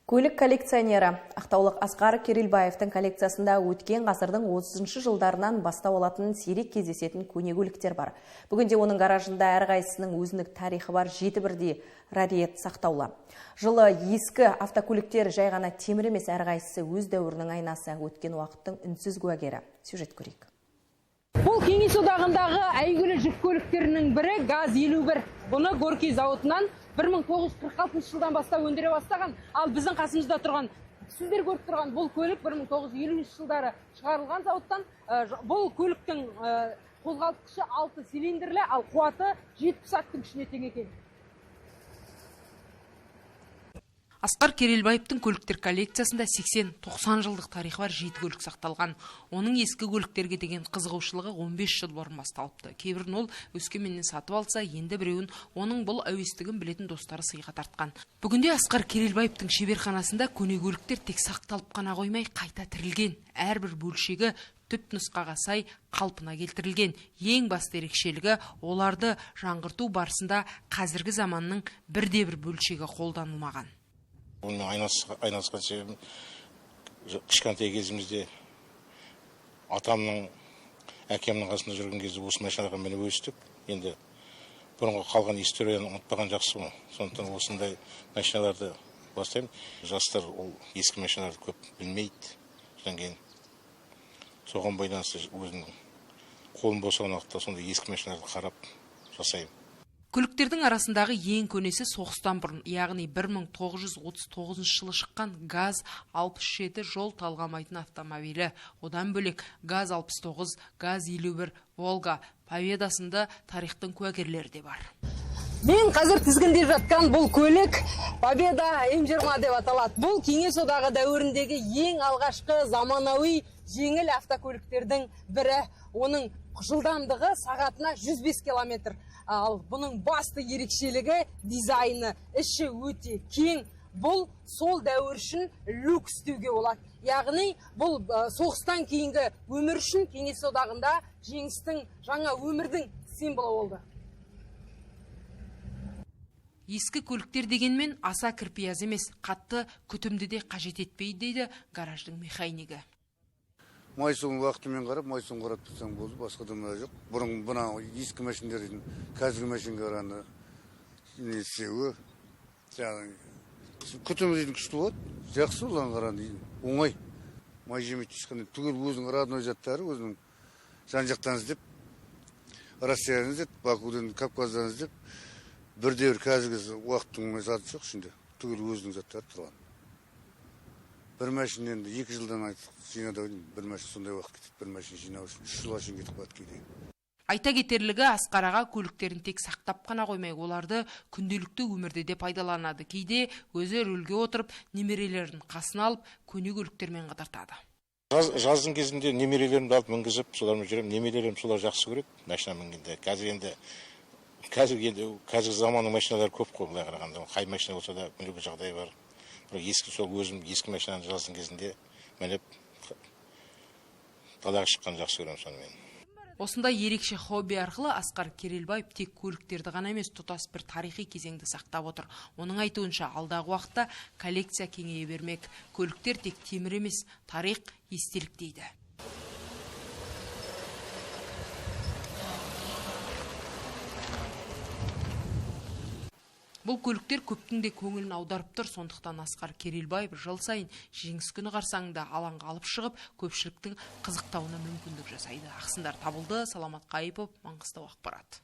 Көлік коллекционері Ақтаулық Асқар Керелбаевтың коллекциясында өткен ғасырдың 30 жылдарынан бастау алатын сирек кездесетін көне көліктер бар. Бүгінде оның гаражында әрқайсысының өзіндік тарихы бар 7 бірдей раритет сақтаулы. Жылы ескі автокөліктер жай ғана темір емес, әрқайсысы өз дәуірінің айнасы, өткен уақыттың үнсіз куәгері. Сюжет көрейік. Бұл Кеңес одағындағы әйгілі жүк көліктерінің бірі ГАЗ-51. Бұны Горький зауытынан 1946 жылдан бастап өндіре бастаған. Ал біздің қасымызда тұрған, сіздер көріп тұрған бұл көлік 1950 жылдары шығарылған зауыттан. Бұл көліктің қозғалтқышы 6 цилиндрлі, ал қуаты 70 аттың күшіне тең екен. Асқар Керелбаевтың көліктер коллекциясында 80-90 жылдық тарихы бар 7 көлік сақталған. Оның ескі көліктерге деген қызығушылығы 15 жыл бұрын басталыпты. Кейбірін ол Өскеменнен сатып алса, енді біреуін оның бұл әуестігін білетін достары сыйға тартқан. Бүгінде Асқар Керелбаевтың шеберханасында көне көліктер тек сақталып қана қоймай, қайта тірілген. Әрбір бөлшегі түп нұсқаға сай қалпына келтірілген. Ең басты ерекшелігі, оларды жаңғырту барысында қазіргі заманның бірде-бір бөлшегі қолданылмаған. Оның айналысқан себебім, кішкентай кезімізде атамның, әкемнің қасында жүрген кезде осы машиналарға мініп өстік. Енді бұрынғы қалған историяны ұмытпаған жақсы ма. Сондықтан осындай машиналарды бастаймын. Жастар ол ескі машиналарды көп білмейді. Содан кейін соған байланысты өзінің қолым босаған уақытта сондай ескі машиналарды қарап жасаймын. Көліктердің арасындағы ең көнесі соғыстан бұрын, яғни 1939 жылы шыққан ГАЗ-67 жол талғамайтын автомобилі. Одан бөлек ГАЗ-69, ГАЗ-51, Волга, Победа сынды тарихтың куәгерлері де бар. Мен қазір тізгінде жатқан бұл көлік Победа М20 деп аталады. Бұл Кеңес одағы дәуіріндегі ең алғашқы заманауи жеңіл автокөліктердің бірі. Оның жылдамдығы сағатына 105 км. Ал бұның басты ерекшелігі дизайны, іші өте кең. Бұл сол дәуір үшін люкс деуге болады. Яғни бұл соғыстан кейінгі өмір үшін Кеңес одағында жеңістің, жаңа өмірдің символы болды. Ескі көліктер дегенмен аса кірпияз емес, қатты күтімді де қажет етпейді дейді гараждың механигі. Майсон уақытымен қарап, майсон қарап тұрсаң болды, басқа да жоқ. Бұрын бұна ескі машиндердің қазіргі машинға қарағанда несеуі, күтімі дейтін күшті болады, жақсы олған қарағанда оңай. Май жемейді ешқандай, түгел өзінің родной заттары, өзінің жан-жақтан іздеп, Россияны іздеп, Бакуден, Кавказдан іздеп, бірде-бір қазіргі уақыттың заты жоқ ішінде, түгел өзінің заттары тұрған. Бір мәшін енді 2 жылдан жинады, бір мәшін сондай уақыт кетеді, бір мәшін жинау үшін 3 жылға шейін кетіп қалады кейде. Айта кетерлігі, Асқар аға көліктерін тек сақтап қана қоймай, оларды күнделікті өмірде де пайдаланады. Кейде өзі рөлге отырып, немерелерін қасына алып, көне көліктермен қыдыртады. Жаздың кезінде немерелерімді алып мінгізіп, солармен жүремін. Немерелерім солар жақсы көреді, машина мінгенде. Қазір заманның машиналары көп қой, былай қарағанда. Қай машина болса да мінуге жағдай бар. Ескі сол өзім ескі машинаны жаздың кезінде мініп далаға шыққан жақсы көремін сонымен. Осындай ерекше хобби арқылы Асқар Керелбаев тек көліктерді ғана емес, тұтас бір тарихи кезеңді сақтап отыр. Оның айтуынша, алдағы уақытта коллекция кеңейе бермек. Көліктер тек темір емес, тарих, естелік дейді. Бұл көліктер көптің де көңілін аударып тұр. Сондықтан Асқар Керелбаев жыл сайын жеңіс күні қарсаңында алаңға алып шығып, көпшіліктің қызықтауына мүмкіндік жасайды. Ақсындар Табылды, Саламат Қайыпов, Маңғыстау ақпарат.